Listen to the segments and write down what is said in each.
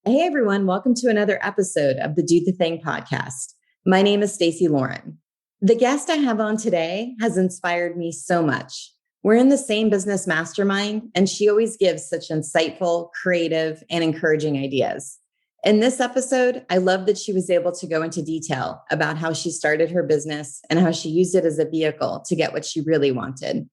Hey everyone, welcome to another episode of the Do the Thing podcast. My name is Stacey Lauren. The guest I have on today has inspired me so much. We're in the same business mastermind, and she always gives such insightful, creative, and encouraging ideas. In this episode, I love that she was able to go into detail about how she started her business and how she used it as a vehicle to get what she really wanted.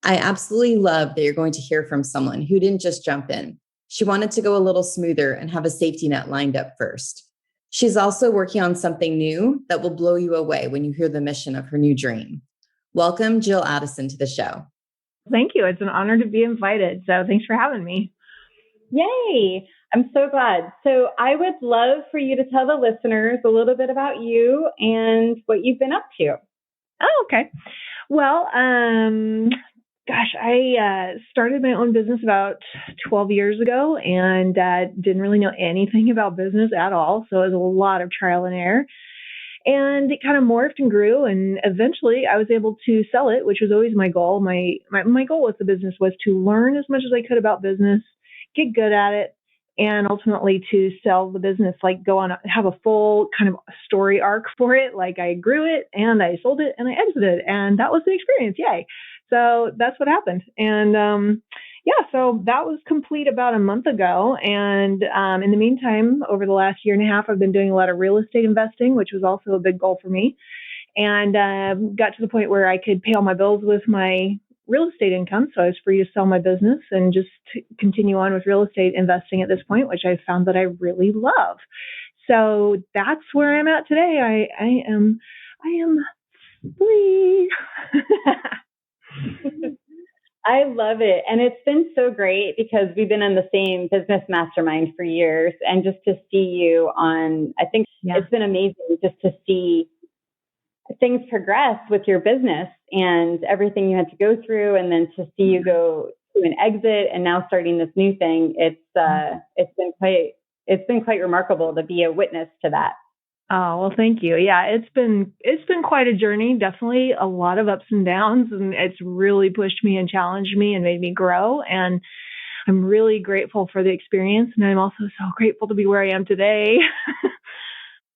I absolutely love that you're going to hear from someone who didn't just jump in. She wanted to go a little smoother and have a safety net lined up first. She's also working on something new that will blow you away when you hear the mission of her new dream. Welcome, Jill Addison, to the show. Thank you. It's an honor to be invited. So thanks for having me. Yay. I'm so glad. So I would love for you to tell the listeners a little bit about you and what you've been up to. Oh, okay. Well, I started my own business about 12 years ago and didn't really know anything about business at all. So it was a lot of trial and error. And it kind of morphed and grew. And eventually I was able to sell it, which was always my goal. My goal with the business was to learn as much as I could about business, get good at it, and ultimately to sell the business, like go on, have a full kind of story arc for it. Like I grew it and I sold it and I exited. And that was the experience. Yay. So that's what happened. And so that was complete about a month ago. And in the meantime, over the last year and a half, I've been doing a lot of real estate investing, which was also a big goal for me. And got to the point where I could pay all my bills with my real estate income. So I was free to sell my business and just continue on with real estate investing at this point, which I found that I really love. So that's where I'm at today. I am free. I love it. And it's been so great because we've been in the same business mastermind for years. And just to see you on, I think It's been amazing just to see things progress with your business and everything you had to go through. And then to see you go to an exit and now starting this new thing, it's been quite remarkable to be a witness to that. Oh, well, thank you. Yeah, it's been quite a journey, definitely a lot of ups and downs, and it's really pushed me and challenged me and made me grow. And I'm really grateful for the experience. And I'm also so grateful to be where I am today.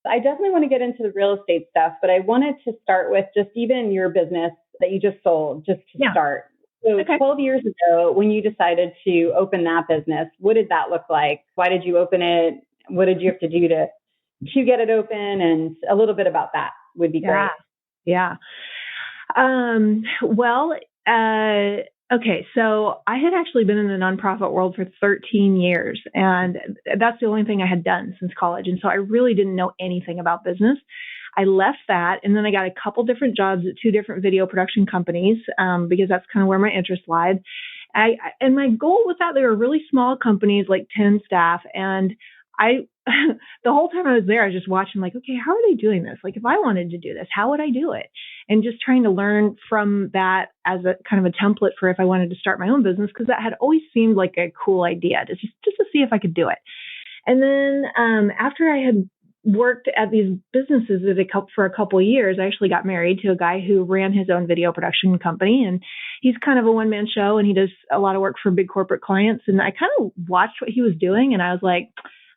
I definitely want to get into the real estate stuff, but I wanted to start with just even your business that you just sold, just to start. So 12 years ago, when you decided to open that business, what did that look like? Why did you open it? What did you have to do to get it open, and a little bit about that would be great. Yeah. Okay. So I had actually been in the nonprofit world for 13 years, and that's the only thing I had done since college. And so I really didn't know anything about business. I left that, and then I got a couple different jobs at two different video production companies because that's kind of where my interest lied. And my goal with that, they were really small companies, like 10 staff, and the whole time I was there, I was just watching like, okay, how are they doing this? Like if I wanted to do this, how would I do it? And just trying to learn from that as a kind of a template for if I wanted to start my own business, because that had always seemed like a cool idea to just to see if I could do it. And then after I had worked at these businesses for a couple of years, I actually got married to a guy who ran his own video production company, and he's kind of a one-man show, and he does a lot of work for big corporate clients. And I kind of watched what he was doing, and I was like,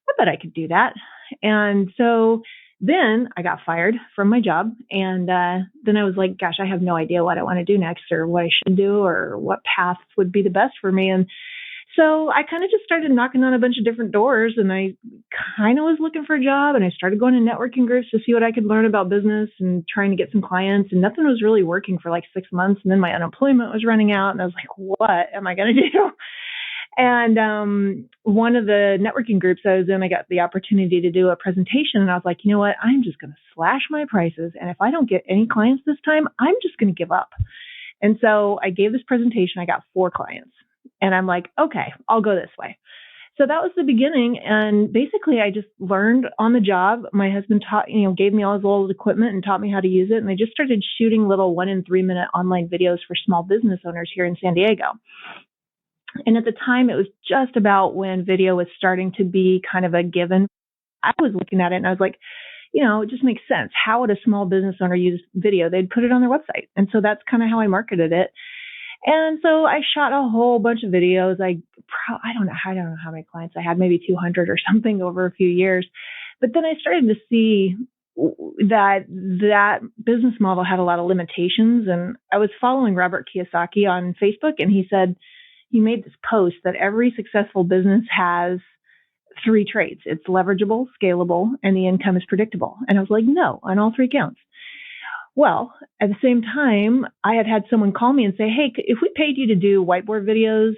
I bet I could do that. And so then I got fired from my job. And then I was like, gosh, I have no idea what I want to do next or what I should do or what path would be the best for me. And so I kind of just started knocking on a bunch of different doors, and I kind of was looking for a job, and I started going to networking groups to see what I could learn about business and trying to get some clients, and nothing was really working for like 6 months. And then my unemployment was running out, and I was like, what am I going to do? And one of the networking groups I was in, I got the opportunity to do a presentation, and I was like, you know what? I'm just going to slash my prices. And if I don't get any clients this time, I'm just going to give up. And so I gave this presentation. I got 4 clients, and I'm like, okay, I'll go this way. So that was the beginning. And basically I just learned on the job. My husband gave me all his old equipment and taught me how to use it. And I just started shooting little 1 and 3 minute online videos for small business owners here in San Diego. And at the time, it was just about when video was starting to be kind of a given. I was looking at it and I was like, it just makes sense. How would a small business owner use video? They'd put it on their website. And so that's kind of how I marketed it. And so I shot a whole bunch of videos. I don't know how many clients I had, maybe 200 or something over a few years. But then I started to see that business model had a lot of limitations. And I was following Robert Kiyosaki on Facebook, and he made this post that every successful business has 3 traits. It's leverageable, scalable, and the income is predictable. And I was like, no, on all 3 counts. Well, at the same time, I had someone call me and say, hey, if we paid you to do whiteboard videos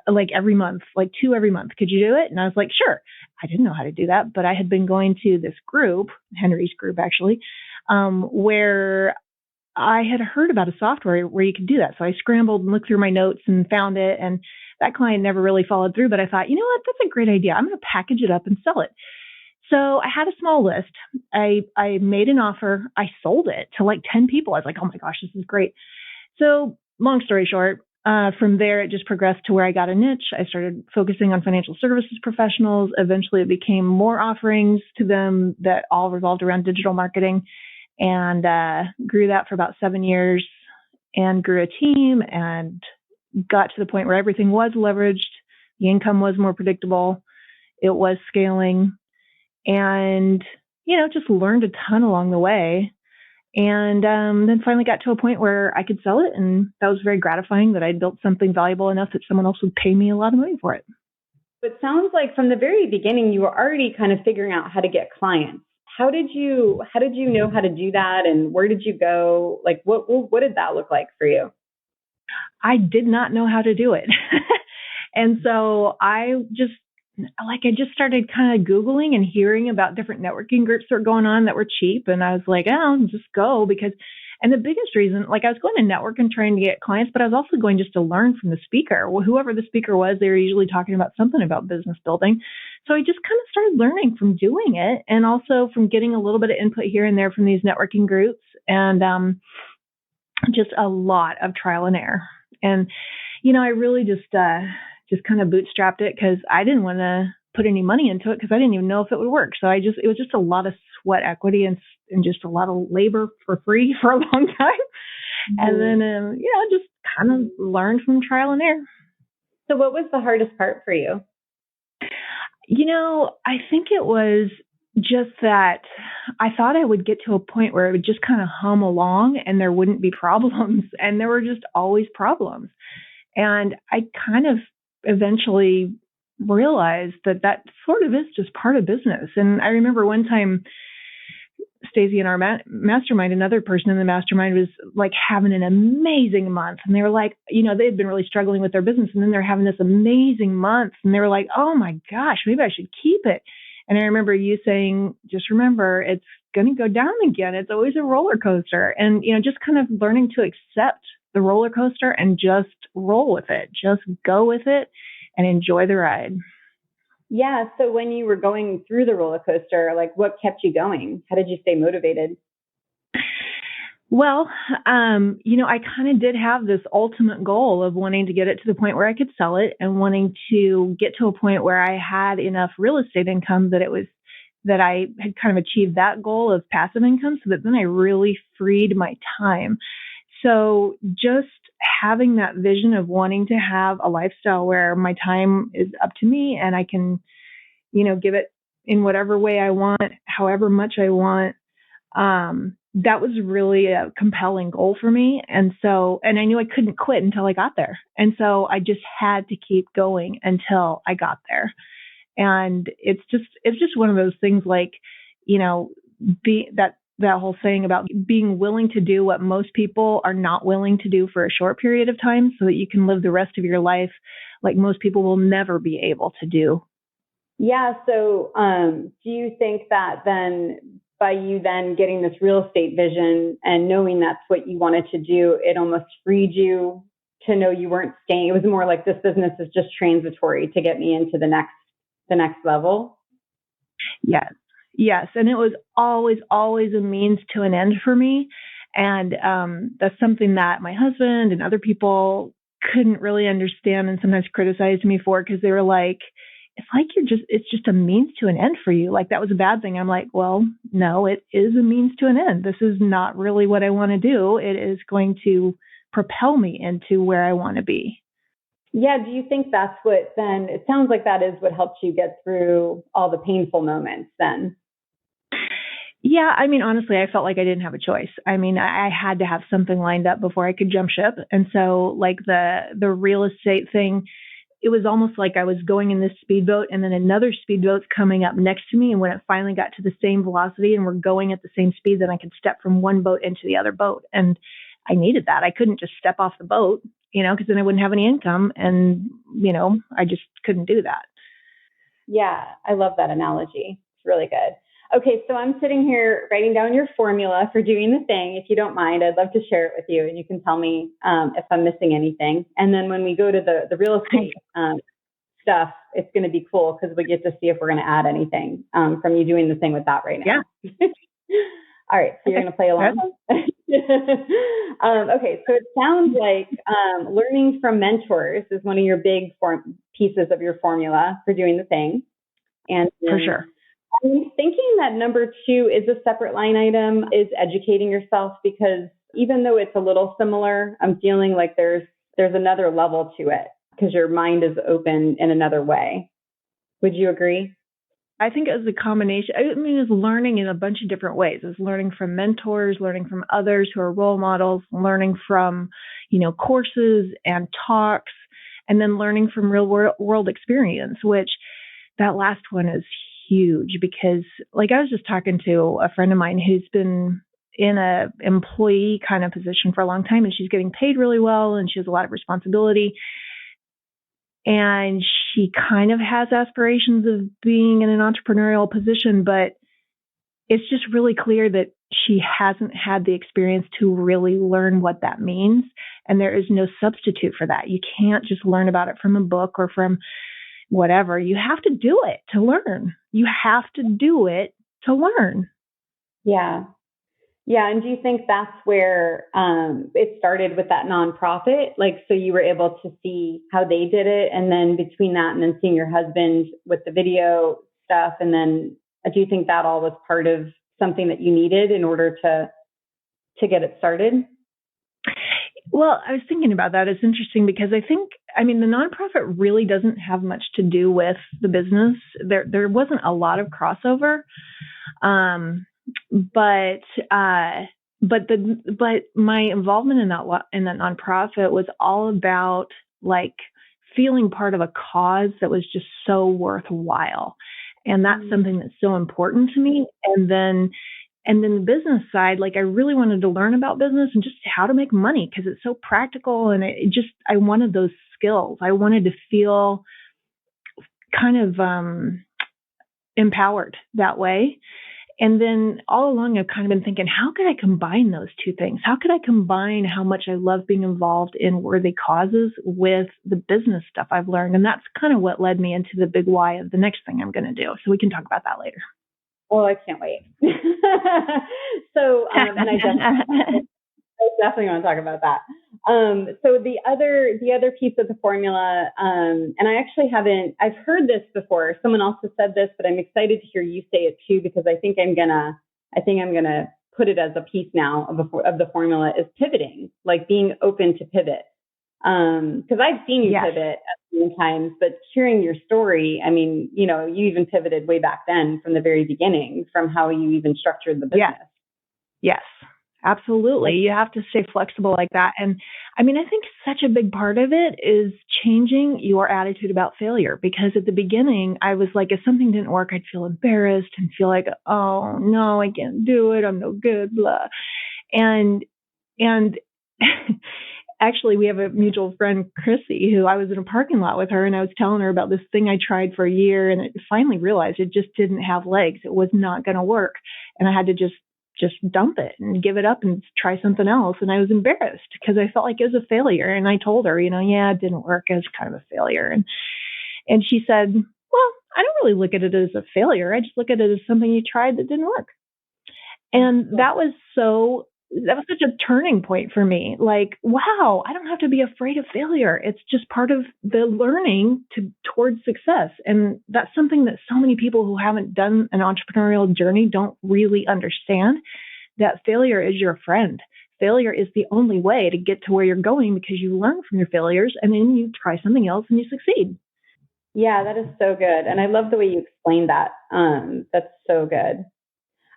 like every month, like 2 every month, could you do it? And I was like, sure. I didn't know how to do that, but I had been going to this group, Henry's group actually, where I had heard about a software where you could do that. So I scrambled and looked through my notes and found it. And that client never really followed through, but I thought, you know what, that's a great idea. I'm going to package it up and sell it. So I had a small list. I made an offer. I sold it to like 10 people. I was like, oh my gosh, this is great. So long story short, from there, it just progressed to where I got a niche. I started focusing on financial services professionals. Eventually, it became more offerings to them that all revolved around digital marketing, and grew that for about 7 years and grew a team and got to the point where everything was leveraged. The income was more predictable. It was scaling. And, just learned a ton along the way. And then finally got to a point where I could sell it. And that was very gratifying that I'd built something valuable enough that someone else would pay me a lot of money for it. But it sounds like from the very beginning, you were already kind of figuring out how to get clients. How did you know how to do that? And where did you go? Like, what did that look like for you? I did not know how to do it. And so I just started kind of Googling and hearing about different networking groups that were going on that were cheap. And I was like, oh, just go and the biggest reason, like I was going to network and trying to get clients, but I was also going just to learn from the speaker. Well, whoever the speaker was, they were usually talking about something about business building. So I just kind of started learning from doing it and also from getting a little bit of input here and there from these networking groups and just a lot of trial and error. And, I really just kind of bootstrapped it because I didn't want to put any money into it because I didn't even know if it would work. So it was just a lot of sweat equity and just a lot of labor for free for a long time. And then, just kind of learned from trial and error. So what was the hardest part for you? I think it was just that I thought I would get to a point where it would just kind of hum along and there wouldn't be problems. And there were just always problems. And I kind of eventually realized that sort of is just part of business. And I remember one time, Stacey in our mastermind, another person in the mastermind was like having an amazing month. And they were like, they had been really struggling with their business. And then they're having this amazing month. And they were like, oh my gosh, maybe I should keep it. And I remember you saying, just remember, it's going to go down again. It's always a roller coaster. And, just kind of learning to accept the roller coaster and just roll with it. Just go with it and enjoy the ride. Yeah. So when you were going through the roller coaster, like what kept you going? How did you stay motivated? Well, I kind of did have this ultimate goal of wanting to get it to the point where I could sell it and wanting to get to a point where I had enough real estate income that I had kind of achieved that goal of passive income so that then I really freed my time. So just having that vision of wanting to have a lifestyle where my time is up to me and I can, give it in whatever way I want, however much I want, that was really a compelling goal for me. And I knew I couldn't quit until I got there. And so I just had to keep going until I got there. And it's just one of those things like, that whole saying about being willing to do what most people are not willing to do for a short period of time so that you can live the rest of your life like most people will never be able to do. Yeah. So do you think that then by you then getting this real estate vision and knowing that's what you wanted to do, it almost freed you to know you weren't staying? It was more like this business is just transitory to get me into the next level? Yes. And it was always a means to an end for me. And that's something that my husband and other people couldn't really understand and sometimes criticized me for because they were like, it's just a means to an end for you. Like that was a bad thing. I'm like, well, no, it is a means to an end. This is not really what I want to do. It is going to propel me into where I want to be. Yeah. Do you think that's what then, it sounds like that is what helps you get through all the painful moments then? Yeah, I mean, honestly, I felt like I didn't have a choice. I mean, I had to have something lined up before I could jump ship. And so like the real estate thing, it was almost like I was going in this speedboat and then another speedboat's coming up next to me. And when it finally got to the same velocity and we're going at the same speed, then I could step from one boat into the other boat. And I needed that. I couldn't just step off the boat, because then I wouldn't have any income. And, I just couldn't do that. Yeah, I love that analogy. It's really good. Okay, so I'm sitting here writing down your formula for doing the thing. If you don't mind, I'd love to share it with you, and you can tell me if I'm missing anything. And then when we go to the real estate stuff, it's going to be cool because we get to see if we're going to add anything from you doing the thing with that right now. Yeah. All right, so you're going to play along. Okay, so it sounds like learning from mentors is one of your big pieces of your formula for doing the thing. And for sure. I'm thinking that number 2 is a separate line item, is educating yourself, because even though it's a little similar, I'm feeling like there's another level to it because your mind is open in another way. Would you agree? I think as a combination, it's learning in a bunch of different ways. It's learning from mentors, learning from others who are role models, learning from, courses and talks, and then learning from real world experience, which that last one is huge because like I was just talking to a friend of mine who's been in a employee kind of position for a long time and she's getting paid really well and she has a lot of responsibility. And she kind of has aspirations of being in an entrepreneurial position, but it's just really clear that she hasn't had the experience to really learn what that means. And there is no substitute for that. You can't just learn about it from a book or from whatever. You have to do it to learn. You have to do it to learn. Yeah. Yeah. And do you think that's where it started with that nonprofit? Like, so you were able to see how they did it. And then between that and then seeing your husband with the video stuff. And then do you think that all was part of something that you needed in order to get it started? Well, I was thinking about that. It's interesting because the nonprofit really doesn't have much to do with the business. There wasn't a lot of crossover. But my involvement in that nonprofit was all about like feeling part of a cause that was just so worthwhile. And that's something that's so important to me. And then the business side, like I really wanted to learn about business and just how to make money because it's so practical. And I wanted those skills. I wanted to feel kind of empowered that way. And then all along, I've kind of been thinking, how could I combine those two things? How could I combine how much I love being involved in worthy causes with the business stuff I've learned? And that's kind of what led me into the big why of the next thing I'm going to do. So we can talk about that later. Oh, I can't wait. So, and I definitely want to talk about that. So the other piece of the formula, and I've heard this before. Someone else has said this, but I'm excited to hear you say it too, because I think I'm gonna put it as a piece now of the formula is pivoting, like being open to pivot. Because I've seen you pivot a few times, but hearing your story, you even pivoted way back then from the very beginning, from how you even structured the business. Yes. Absolutely. You have to stay flexible like that. And I think such a big part of it is changing your attitude about failure, because at the beginning I was like, if something didn't work, I'd feel embarrassed and feel like, oh no, I can't do it. I'm no good, blah. And actually we have a mutual friend, Chrissy, who I was in a parking lot with her and I was telling her about this thing I tried for a year and I finally realized it just didn't have legs. It was not going to work. And I had to just dump it and give it up and try something else. And I was embarrassed because I felt like it was a failure. And I told her, yeah, it didn't work. It was kind of a failure. And she said, well, I don't really look at it as a failure. I just look at it as something you tried that didn't work. And that was such a turning point for me. Like, wow, I don't have to be afraid of failure. It's just part of the learning towards success. And that's something that so many people who haven't done an entrepreneurial journey don't really understand, that failure is your friend. failure is the only way to get to where you're going, because you learn from your failures and then you try something else and you succeed. Yeah, that is so good. And I love the way you explained that. That's so good.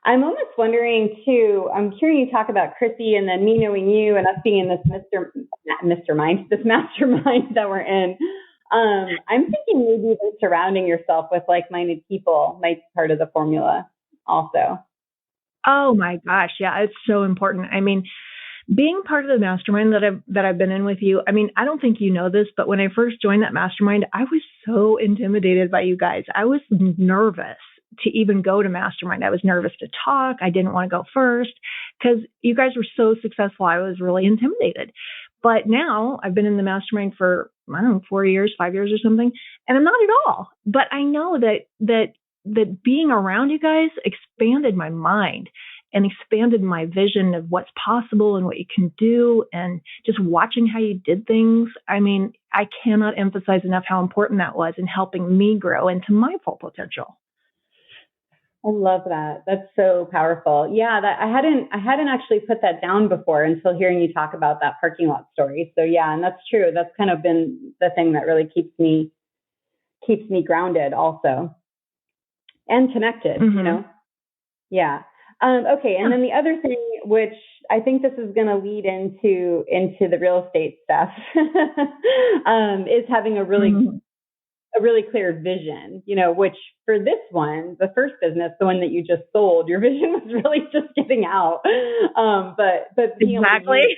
I'm almost wondering too, I'm hearing you talk about Chrissy and then me knowing you and us being in this mastermind that we're in. I'm thinking maybe even surrounding yourself with like-minded people might be part of the formula also. Oh my gosh. Yeah. It's so important. I mean, being part of the mastermind that I've been in with you, I mean, I don't think you know this, but when I first joined that mastermind, I was so intimidated by you guys. I was nervous to even go to mastermind. I was nervous to talk. I didn't want to go first because you guys were so successful. I was really intimidated. But now I've been in the mastermind for, I don't know, 4 years, 5 years or something, and I'm not at all. But I know that being around you guys expanded my mind and expanded my vision of what's possible and what you can do, and just watching how you did things. I mean, I cannot emphasize enough how important that was in helping me grow into my full potential. I love that. That's so powerful. Yeah, that I hadn't actually put that down before until hearing you talk about that parking lot story. So yeah, and that's true. That's kind of been the thing that really keeps me grounded also, and connected, you know? Yeah. Okay. And then the other thing, which I think this is going to lead into the real estate stuff, is having a really clear vision, you know, which for this one, the first business, the one that you just sold, your vision was really just getting out. But exactly.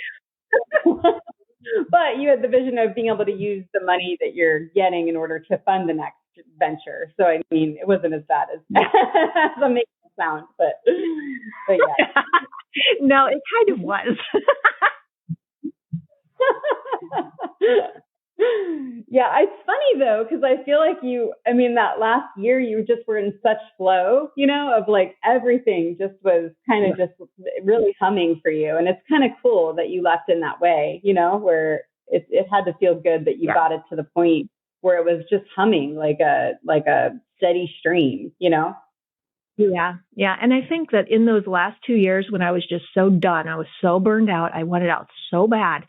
But you had the vision of being able to use the money that you're getting in order to fund the next venture. So, I mean, it wasn't as bad as I'm making it sound, but yeah. No, it kind of was. Yeah, it's funny though, because I feel like that last year you just were in such flow, you know, of like everything just was kind of just really humming for you. And it's kind of cool that you left in that way, you know, where it had to feel good that you got it to the point where it was just humming like a steady stream, you know? Yeah. Yeah. And I think that in those last 2 years when I was just so done, I was so burned out, I wanted out so bad.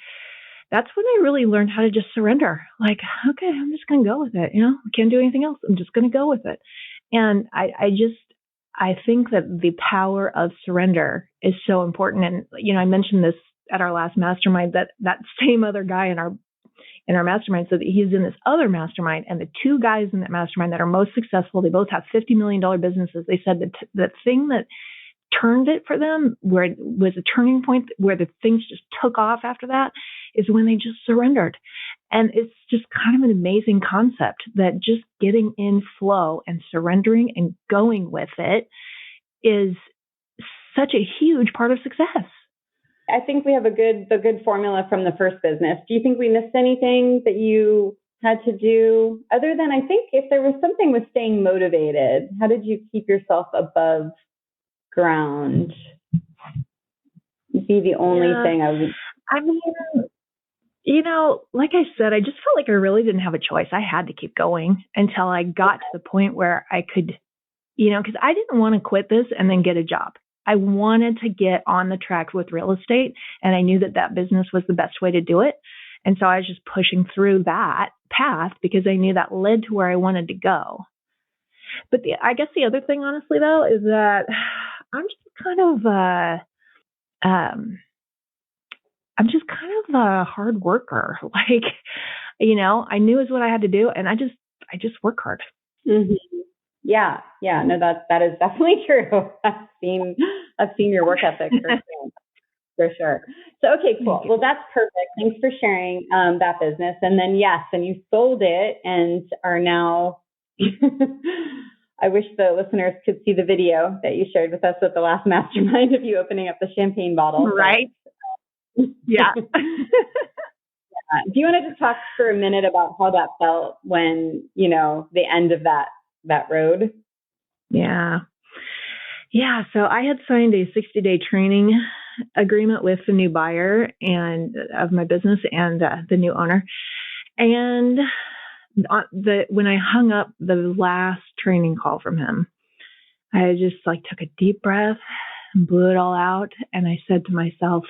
That's when I really learned how to just surrender. Like, okay, I'm just going to go with it. You know, I can't do anything else. I'm just going to go with it. And I think that the power of surrender is so important. And, you know, I mentioned this at our last mastermind, that same other guy in our mastermind said that he's in this other mastermind, and the two guys in that mastermind that are most successful, they both have $50 million businesses. They said that the thing that turned it for them, where it was a turning point, where the things just took off after that, is when they just surrendered. And it's just kind of an amazing concept that just getting in flow and surrendering and going with it is such a huge part of success. I think we have the good formula from the first business. Do you think we missed anything that you had to do, other than, I think if there was something with staying motivated? How did you keep yourself above ground? Be the only thing I mean, you know, like I said, I just felt like I really didn't have a choice. I had to keep going until I got to the point where I could, you know, because I didn't want to quit this and then get a job. I wanted to get on the track with real estate, and I knew that business was the best way to do it. And so I was just pushing through that path because I knew that led to where I wanted to go. But I guess the other thing, honestly, though, is that I'm just kind of a hard worker. Like, you know, I knew is what I had to do, and I just work hard. Mm-hmm. Yeah. No, that is definitely true. I've seen your work ethic for sure. So, okay, cool. Well, that's perfect. Thanks for sharing that business. And then, yes, and you sold it and are now, I wish the listeners could see the video that you shared with us at the last mastermind of you opening up the champagne bottle. Right. Yeah. Do you want to just talk for a minute about how that felt when, you know, the end of that road? Yeah. So I had signed a 60-day training agreement with the new buyer and of my business and the new owner. And when I hung up the last training call from him, I just took a deep breath and blew it all out. And I said to myself,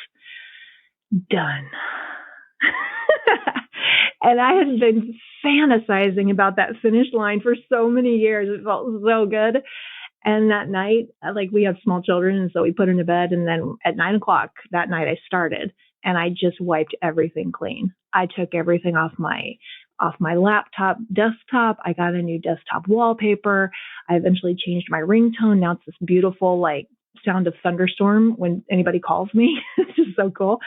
done. And I had been fantasizing about that finish line for so many years. It felt so good. And that night, like, we have small children, and so we put them to bed. And then at 9:00 that night, I started, and I just wiped everything clean. I took everything off my laptop, desktop. I got a new desktop wallpaper. I eventually changed my ringtone. Now it's this beautiful, like, sound of thunderstorm when anybody calls me. It's just so cool.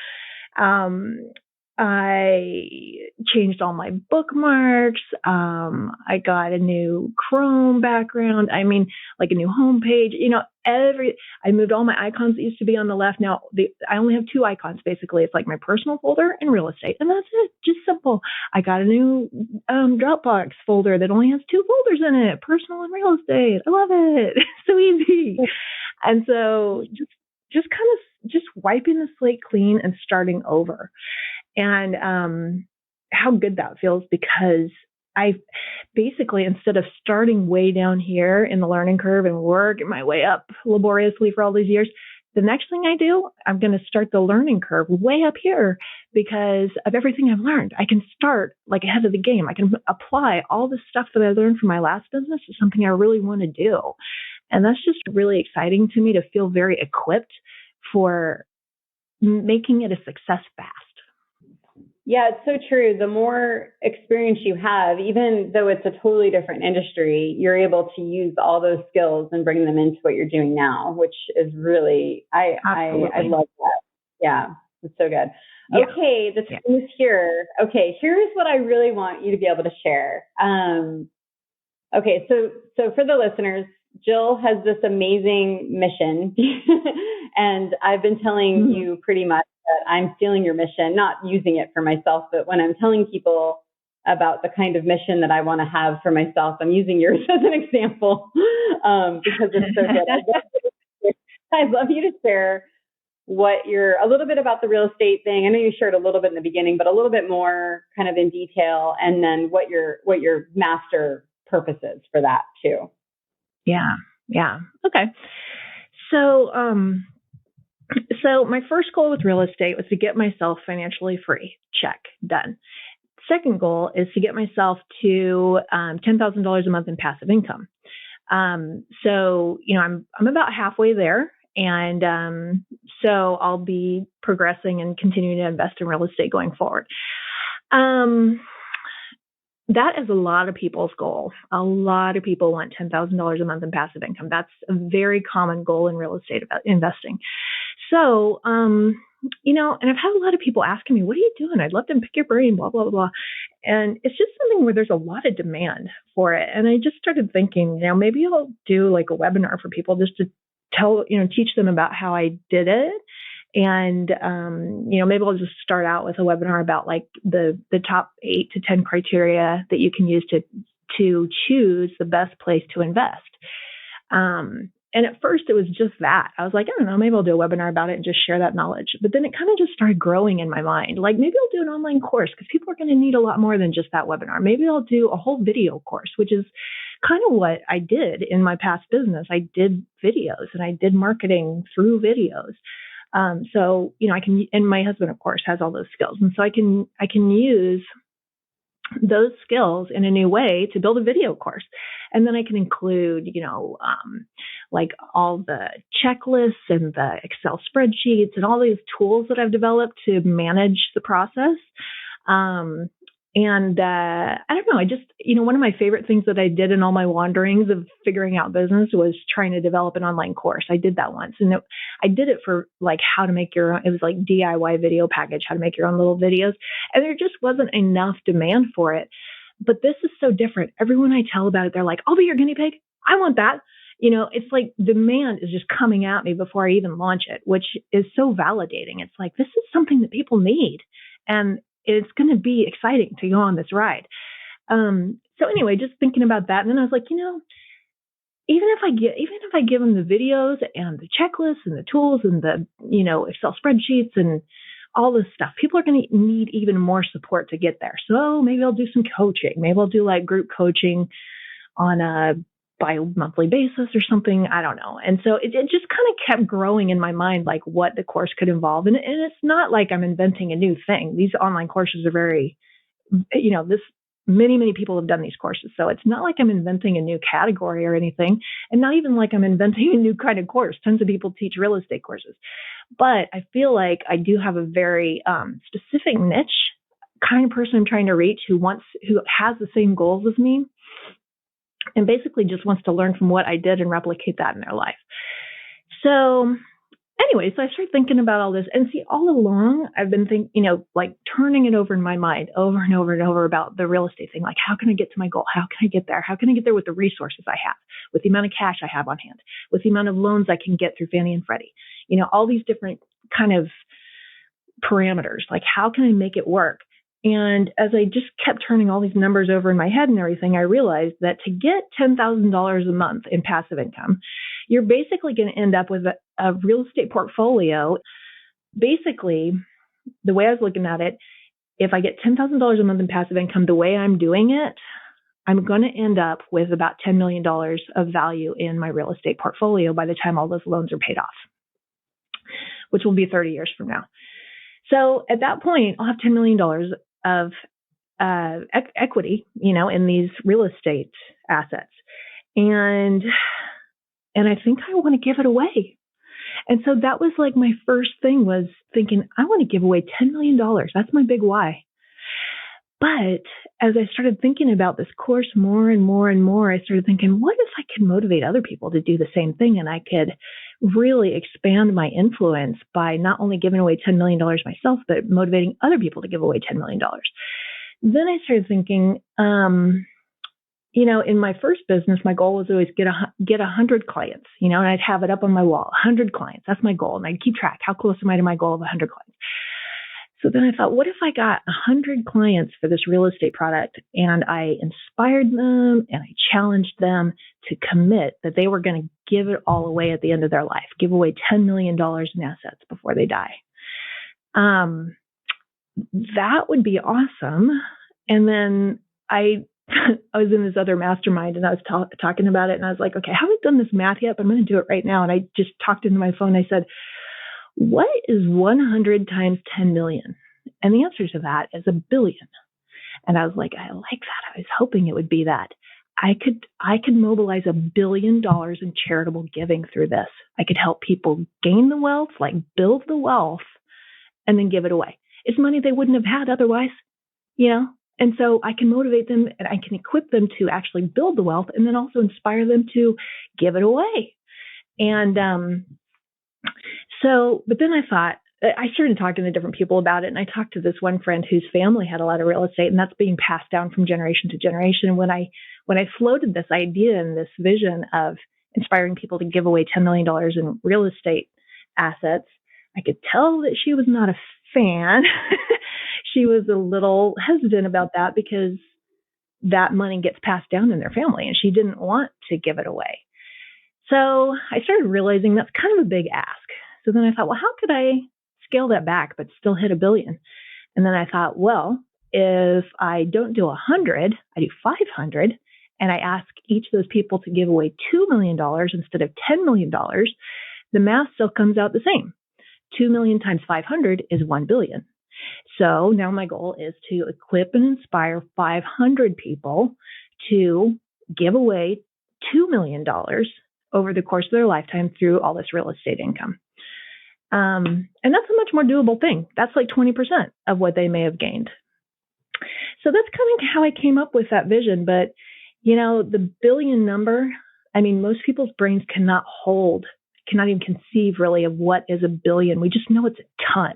I changed all my bookmarks. I got a new Chrome background. I mean, like a new homepage. I moved all my icons that used to be on the left. Now I only have 2 icons, basically. It's like my personal folder and real estate, and that's it. Just simple. I got a new Dropbox folder that only has 2 folders in it: personal and real estate. I love it. It's so easy. And so just wiping the slate clean and starting over. And how good that feels, because I basically, instead of starting way down here in the learning curve and working my way up laboriously for all these years, the next thing I do, I'm going to start the learning curve way up here because of everything I've learned. I can start like ahead of the game. I can apply all the stuff that I learned from my last business to something I really want to do. And that's just really exciting to me, to feel very equipped for making it a success fast. Yeah, it's so true. The more experience you have, even though it's a totally different industry, you're able to use all those skills and bring them into what you're doing now, which is really, I love that. Yeah, it's so good. Yeah. Okay, the time is here. Okay, here's what I really want you to be able to share. Okay, so for the listeners, Jill has this amazing mission, and I've been telling you pretty much that I'm stealing your mission, not using it for myself, but when I'm telling people about the kind of mission that I want to have for myself, I'm using yours as an example because it's so good. I'd love you to share a little bit about the real estate thing. I know you shared a little bit in the beginning, but a little bit more kind of in detail, and then what your master purpose is for that too. Yeah. Okay. So my first goal with real estate was to get myself financially free. Check. Done. Second goal is to get myself to $10,000 a month in passive income. So I'm about halfway there, and so I'll be progressing and continuing to invest in real estate going forward. That is a lot of people's goal. A lot of people want $10,000 a month in passive income. That's a very common goal in real estate investing. So, and I've had a lot of people asking me, what are you doing? I'd love to pick your brain, blah, blah, blah. And it's just something where there's a lot of demand for it. And I just started thinking, maybe I'll do like a webinar for people just to teach them about how I did it. And, maybe I'll just start out with a webinar about like the top 8 to 10 criteria that you can use to choose the best place to invest. And at first it was just that. I was like, I don't know, maybe I'll do a webinar about it and just share that knowledge. But then it kind of just started growing in my mind. Like, maybe I'll do an online course because people are going to need a lot more than just that webinar. Maybe I'll do a whole video course, which is kind of what I did in my past business. I did videos and I did marketing through videos. So, I can, and my husband, of course, has all those skills. And so I can use those skills in a new way to build a video course. And then I can include, like all the checklists and the Excel spreadsheets and all these tools that I've developed to manage the process. And I don't know, I just, one of my favorite things that I did in all my wanderings of figuring out business was trying to develop an online course. I did that once, and I did it for like how to make your own, it was like DIY video package, how to make your own little videos. And there just wasn't enough demand for it. But this is so different. Everyone I tell about it, they're like, I'll be your guinea pig. I want that. It's like demand is just coming at me before I even launch it, which is so validating. It's like, this is something that people need. And it's going to be exciting to go on this ride. So anyway, just thinking about that. And then I was like, even if I give them the videos and the checklists and the tools and the, Excel spreadsheets and all this stuff, people are going to need even more support to get there. So maybe I'll do some coaching. Maybe I'll do like group coaching on a bi-monthly basis or something. I don't know. And so it just kind of kept growing in my mind, like what the course could involve. And it's not like I'm inventing a new thing. These online courses are very, many people have done these courses. So it's not like I'm inventing a new category or anything. And not even like I'm inventing a new kind of course. Tons of people teach real estate courses. But I feel like I do have a very specific niche kind of person I'm trying to reach who has the same goals as me and basically just wants to learn from what I did and replicate that in their life. So anyway, so I started thinking about all this, and see, all along I've been thinking, like turning it over in my mind over and over and over about the real estate thing. Like, how can I get to my goal? How can I get there? How can I get there with the resources I have, with the amount of cash I have on hand, with the amount of loans I can get through Fannie and Freddie? All these different kind of parameters. Like, how can I make it work? And as I just kept turning all these numbers over in my head and everything, I realized that to get $10,000 a month in passive income, you're basically going to end up with a real estate portfolio. Basically, the way I was looking at it, if I get $10,000 a month in passive income, the way I'm doing it, I'm going to end up with about $10 million of value in my real estate portfolio by the time all those loans are paid off, which will be 30 years from now. So at that point, I'll have $10 million of equity, in these real estate assets. And I think I want to give it away. And so that was like my first thing, was thinking, I want to give away $10 million. That's my big why. But as I started thinking about this course more and more and more, I started thinking, what if I could motivate other people to do the same thing? And I could really expand my influence by not only giving away $10 million myself, but motivating other people to give away $10 million. Then I started thinking, in my first business, my goal was always get 100 clients, and I'd have it up on my wall, 100 clients. That's my goal. And I'd keep track. How close am I to my goal of 100 clients? So then I thought, what if I got 100 clients for this real estate product, and I inspired them and I challenged them to commit that they were going to give it all away at the end of their life, give away $10 million in assets before they die. That would be awesome. And then I was in this other mastermind, and I was talking about it, and I was like, okay, I haven't done this math yet, but I'm going to do it right now. And I just talked into my phone. I said, what is 100 times 10 million? And the answer to that is $1 billion. And I was like, I like that. I was hoping it would be that. I could mobilize $1 billion in charitable giving through this. I could help people gain the wealth, like build the wealth, and then give it away. It's money they wouldn't have had otherwise, And so I can motivate them, and I can equip them to actually build the wealth, and then also inspire them to give it away. And but then I thought, I started talking to different people about it. And I talked to this one friend whose family had a lot of real estate, and that's being passed down from generation to generation. And when I floated this idea and this vision of inspiring people to give away $10 million in real estate assets, I could tell that she was not a fan. She was a little hesitant about that because that money gets passed down in their family, and she didn't want to give it away. So I started realizing that's kind of a big ask. So then I thought, well, how could I scale that back but still hit $1 billion? And then I thought, well, if I don't do 100, I do 500, and I ask each of those people to give away $2 million instead of $10 million, the math still comes out the same. 2 million times 500 is 1 billion. So now my goal is to equip and inspire 500 people to give away $2 million over the course of their lifetime through all this real estate income. And that's a much more doable thing. That's like 20% of what they may have gained. So that's kind of how I came up with that vision. But, the billion number, most people's brains cannot even conceive really of what is $1 billion. We just know it's a ton.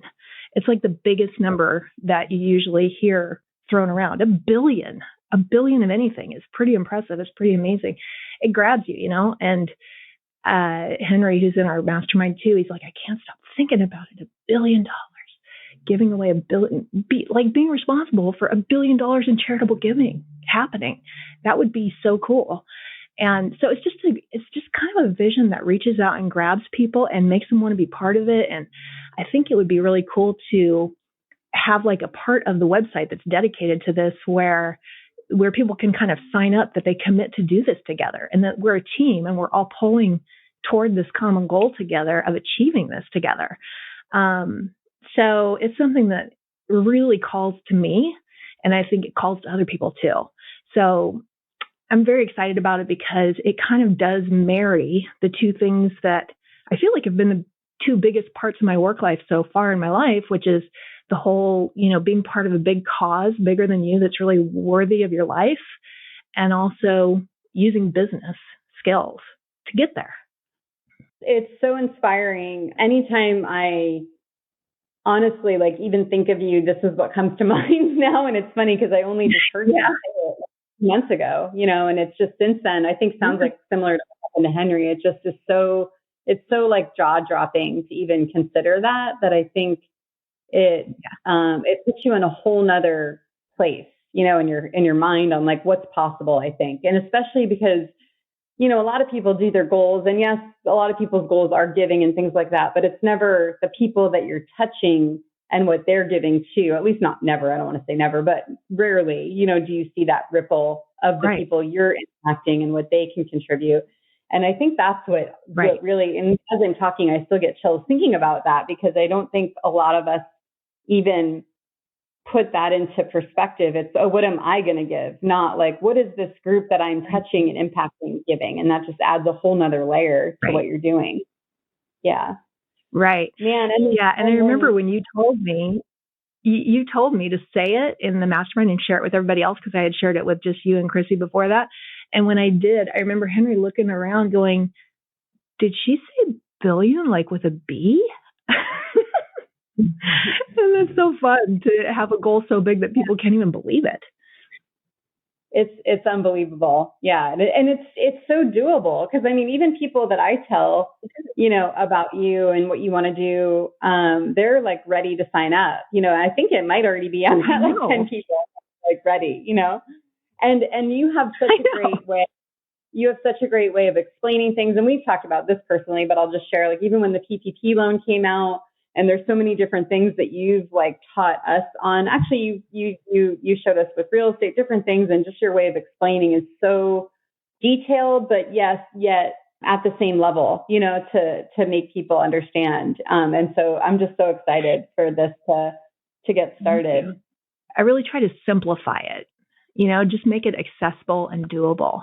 It's like the biggest number that you usually hear thrown around. $1 billion of anything is pretty impressive. It's pretty amazing. It grabs you, And Henry, who's in our mastermind too, he's like, I can't stop thinking about it. $1 billion, giving away $1 billion, being responsible for $1 billion in charitable giving happening. That would be so cool. And so it's just kind of a vision that reaches out and grabs people and makes them want to be part of it. And I think it would be really cool to have like a part of the website that's dedicated to this, where where people can kind of sign up that they commit to do this together and that we're a team and we're all pulling toward this common goal together of achieving this together. So it's something that really calls to me, and I think it calls to other people too. So I'm very excited about it because it kind of does marry the two things that I feel like have been the two biggest parts of my work life so far in my life, which is the whole, being part of a big cause bigger than you that's really worthy of your life, and also using business skills to get there. It's so inspiring. Anytime I honestly even think of you, this is what comes to mind now. And it's funny because I only just heard you say it months ago, and it's just since then, I think sounds like similar to what happened to Henry. It just is it's so like jaw dropping to even consider that I think it puts you in a whole nother place, in your mind on like what's possible, I think. And especially because, a lot of people do their goals, and yes, a lot of people's goals are giving and things like that, but it's never the people that you're touching and what they're giving to, at least not never, I don't want to say never, but rarely, do you see that ripple of the people you're impacting and what they can contribute. And I think that's what really, and as I'm talking, I still get chills thinking about that, because I don't think a lot of us even put that into perspective. It's, what am I going to give? Not like, what is this group that I'm touching and impacting giving? And that just adds a whole nother layer to what you're doing. Yeah. Right. Man. And I remember when you told me, you told me to say it in the mastermind and share it with everybody else, because I had shared it with just you and Chrissy before that. And when I did, I remember Henry looking around going, did she say billion like with a B? And that's so fun to have a goal so big that people can't even believe it. It's unbelievable. Yeah. And it's so doable, because I mean, even people that I tell, about you and what you want to do, they're like ready to sign up. I think it might already be on that, like 10 people like ready, and you have such a great way. You have such a great way of explaining things. And we've talked about this personally, but I'll just share, like, even when the PPP loan came out, and there's so many different things that you've like taught us on. Actually, you showed us with real estate, different things, and just your way of explaining is so detailed, but yet at the same level, to make people understand. And so I'm just so excited for this to get started. I really try to simplify it, just make it accessible and doable.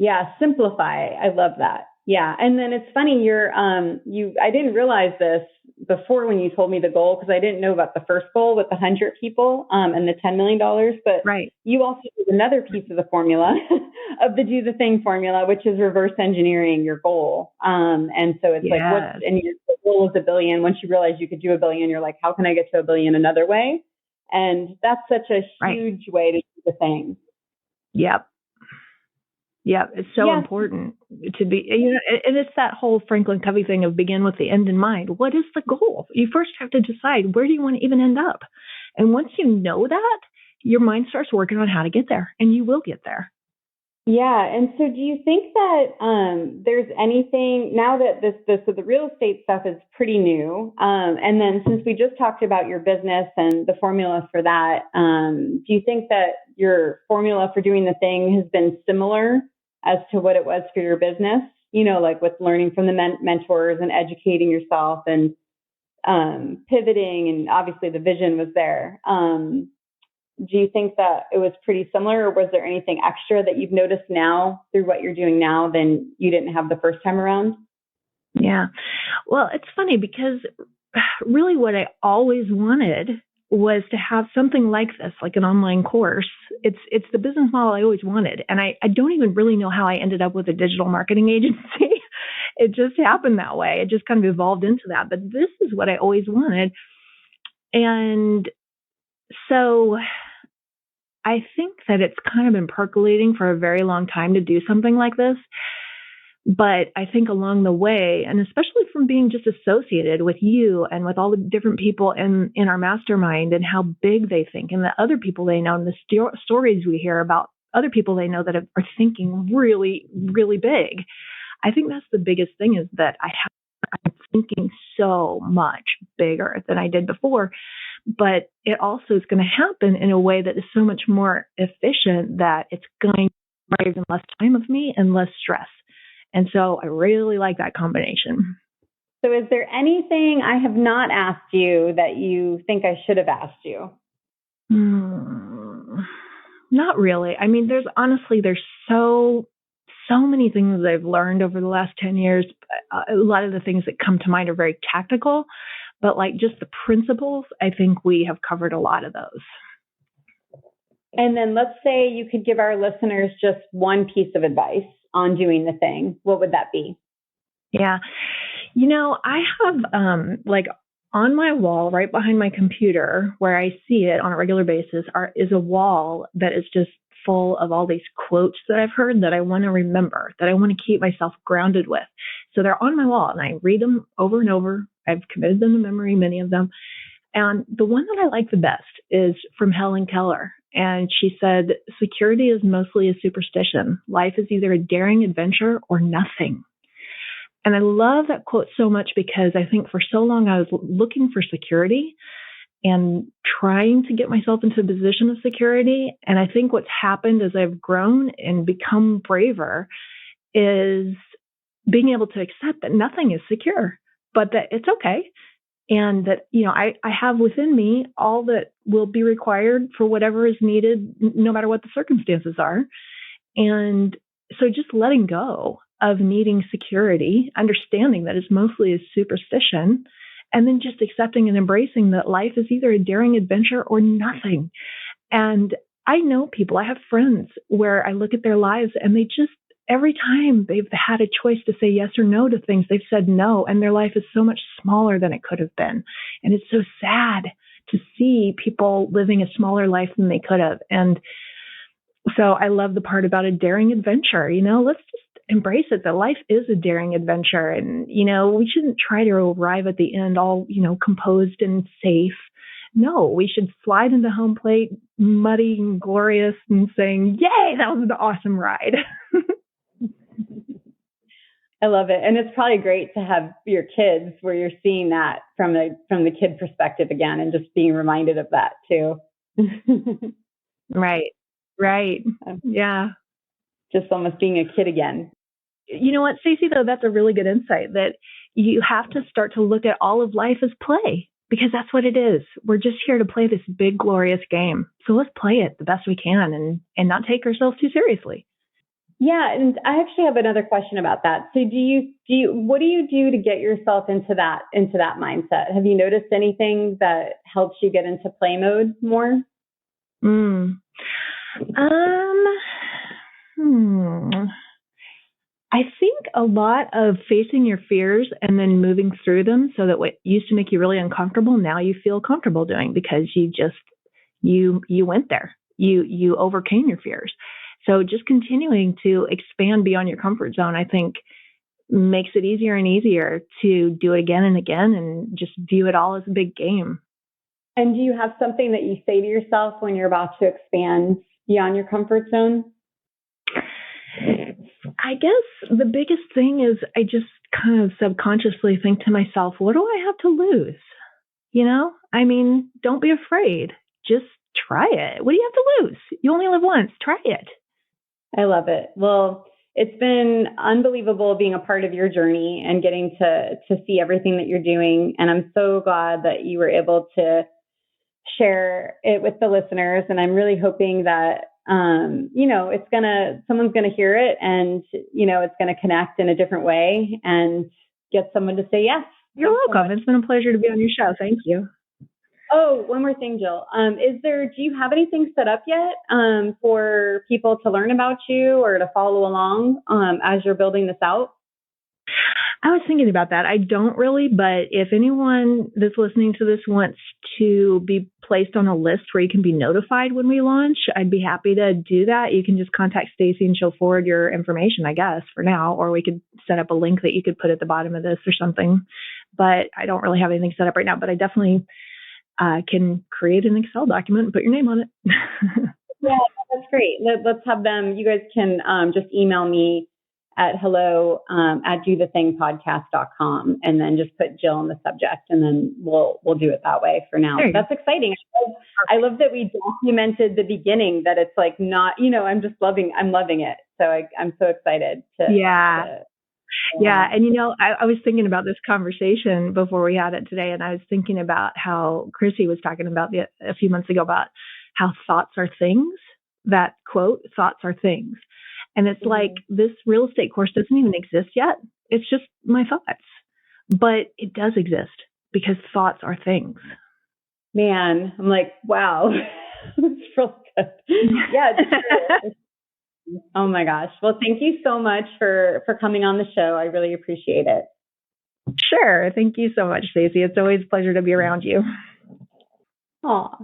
Yeah, simplify. I love that. Yeah. And then it's funny, I didn't realize this before when you told me the goal, because I didn't know about the first goal with the 100 people and the $10 million, but you also did another piece of the formula of the do the thing formula, which is reverse engineering your goal. And so it's and your goal is $1 billion. Once you realize you could do $1 billion, you're like, how can I get to $1 billion another way? And that's such a huge way to do the thing. Yep. Yeah, it's so important to be, and it's that whole Franklin Covey thing of begin with the end in mind. What is the goal? You first have to decide, where do you want to even end up? And once you know that, your mind starts working on how to get there, and you will get there. Yeah. And so do you think that there's anything now that so the real estate stuff is pretty new. And then since we just talked about your business and the formula for that, do you think that your formula for doing the thing has been similar as to what it was for your business, like with learning from the mentors and educating yourself and pivoting, and obviously the vision was there. Do you think that it was pretty similar, or was there anything extra that you've noticed now through what you're doing now than you didn't have the first time around? Yeah. Well, it's funny because really what I always wanted was to have something like this, like an online course. It's the business model I always wanted. And I don't even really know how I ended up with a digital marketing agency. It just happened that way. It just kind of evolved into that. But this is what I always wanted. And so I think that it's kind of been percolating for a very long time to do something like this. But I think along the way, and especially from being just associated with you and with all the different people in our mastermind and how big they think, and the other people they know, and the stories we hear about other people they know that are thinking really, really big. I think that's the biggest thing, is that I'm thinking so much bigger than I did before. but it also is going to happen in a way that is so much more efficient that it's going to require even less time of me and less stress. And so I really like that combination. So is there anything I have not asked you that you think I should have asked you? Not really. I mean, there's so many things I've learned over the last 10 years. A lot of the things that come to mind are very tactical, but like just the principles, I think we have covered a lot of those. And then let's say you could give our listeners just one piece of advice on doing the thing. What would that be? Yeah. I have like on my wall right behind my computer where I see it on a regular basis is a wall that is just full of all these quotes that I've heard that I want to remember, that I want to keep myself grounded with. So they're on my wall and I read them over and over. I've committed them to memory, many of them. And the one that I like the best is from Helen Keller. And she said, security is mostly a superstition. Life is either a daring adventure or nothing. And I love that quote so much because I think for so long I was looking for security and trying to get myself into a position of security. And I think what's happened as I've grown and become braver is being able to accept that nothing is secure, but that it's okay. And that, I have within me all that will be required for whatever is needed, no matter what the circumstances are. And so just letting go of needing security, understanding that it's mostly a superstition, and then just accepting and embracing that life is either a daring adventure or nothing. And I know people, I have friends where I look at their lives and they just, every time they've had a choice to say yes or no to things, they've said no, and their life is so much smaller than it could have been. And it's so sad to see people living a smaller life than they could have. And so I love the part about a daring adventure. Let's just embrace it, that life is a daring adventure. And, we shouldn't try to arrive at the end all, composed and safe. No, we should slide into home plate, muddy and glorious, and saying, yay, that was an awesome ride. I love it. And it's probably great to have your kids where you're seeing that from the kid perspective again, and just being reminded of that too. Right. Yeah. Just almost being a kid again. You know what, Stacey, though, that's a really good insight, that you have to start to look at all of life as play, because that's what it is. We're just here to play this big, glorious game. So let's play it the best we can and not take ourselves too seriously. Yeah. And I actually have another question about that. So what do you do to get yourself into that mindset? Have you noticed anything that helps you get into play mode more? I think a lot of facing your fears and then moving through them, so that what used to make you really uncomfortable, now you feel comfortable doing, because you went there. You overcame your fears. So just continuing to expand beyond your comfort zone, I think, makes it easier and easier to do it again and again, and just view it all as a big game. And do you have something that you say to yourself when you're about to expand beyond your comfort zone? I guess the biggest thing is I just kind of subconsciously think to myself, what do I have to lose? Don't be afraid. Just try it. What do you have to lose? You only live once. Try it. I love it. Well, it's been unbelievable being a part of your journey and getting to see everything that you're doing. And I'm so glad that you were able to share it with the listeners. And I'm really hoping that, someone's going to hear it, and, it's going to connect in a different way and get someone to say yes. You're welcome. It's been a pleasure to be on your show. Thank you. Oh, one more thing, Jill. Do you have anything set up yet for people to learn about you or to follow along as you're building this out? I was thinking about that. I don't really, but if anyone that's listening to this wants to be placed on a list where you can be notified when we launch, I'd be happy to do that. You can just contact Stacey and she'll forward your information, I guess, for now, or we could set up a link that you could put at the bottom of this or something. But I don't really have anything set up right now, but I definitely can create an Excel document and put your name on it. Yeah, that's great. Let's have them. You guys can just email me at hello@dothethingpodcast.com, and then just put Jill in the subject, and then we'll do it that way for now. So that's exciting. I love that we documented the beginning, that it's like not, I'm loving it. So I'm so excited to. Yeah. And, I was thinking about this conversation before we had it today, and I was thinking about how Chrissy was talking about a few months ago about how thoughts are things, that quote, thoughts are things. And it's like, this real estate course doesn't even exist yet. It's just my thoughts, but it does exist because thoughts are things. Man, I'm like, wow, it's real good. Yeah. Oh my gosh. Well, thank you so much for coming on the show. I really appreciate it. Sure. Thank you so much, Stacey. It's always a pleasure to be around you. Aw.